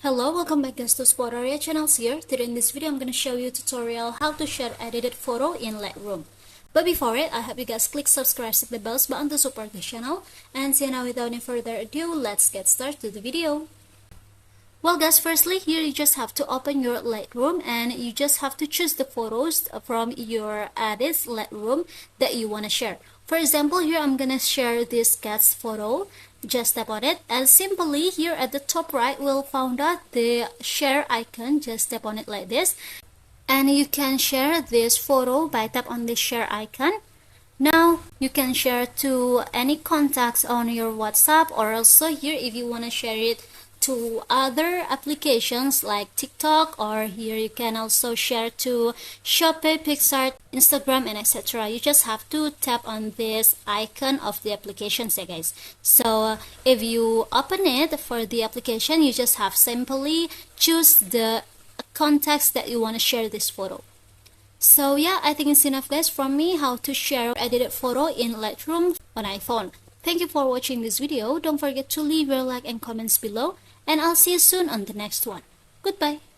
Hello, welcome back guys to Spotaria channels here. Today in this video I'm going to show you a tutorial how to share edited photo in Lightroom. But before it, I hope you guys click subscribe, click the bells button to support the channel. And so now without any further ado, let's get started to the video. Well guys, firstly here you just have to open your Lightroom and you just have to choose the photos from your edits Lightroom that you want to share. For example, here I'm gonna share this cat's photo. Just tap on it and simply here at the top right we'll find out the share icon. Just tap on it like this and you can share this photo by tap on the share icon. Now you can share to any contacts on your WhatsApp, or also here if you want to share it to other applications like TikTok, or here you can also share to Shopee, Pixar, Instagram, and etc. You just have to tap on this icon of the applications, guys. So if you open it for the application, you just have simply choose the contacts that you want to share this photo. So yeah, I think it's enough guys from me how to share edited photo in Lightroom on iPhone. Thank you for watching this video. Don't forget to leave your like and comments below, and I'll see you soon on the next one. Goodbye.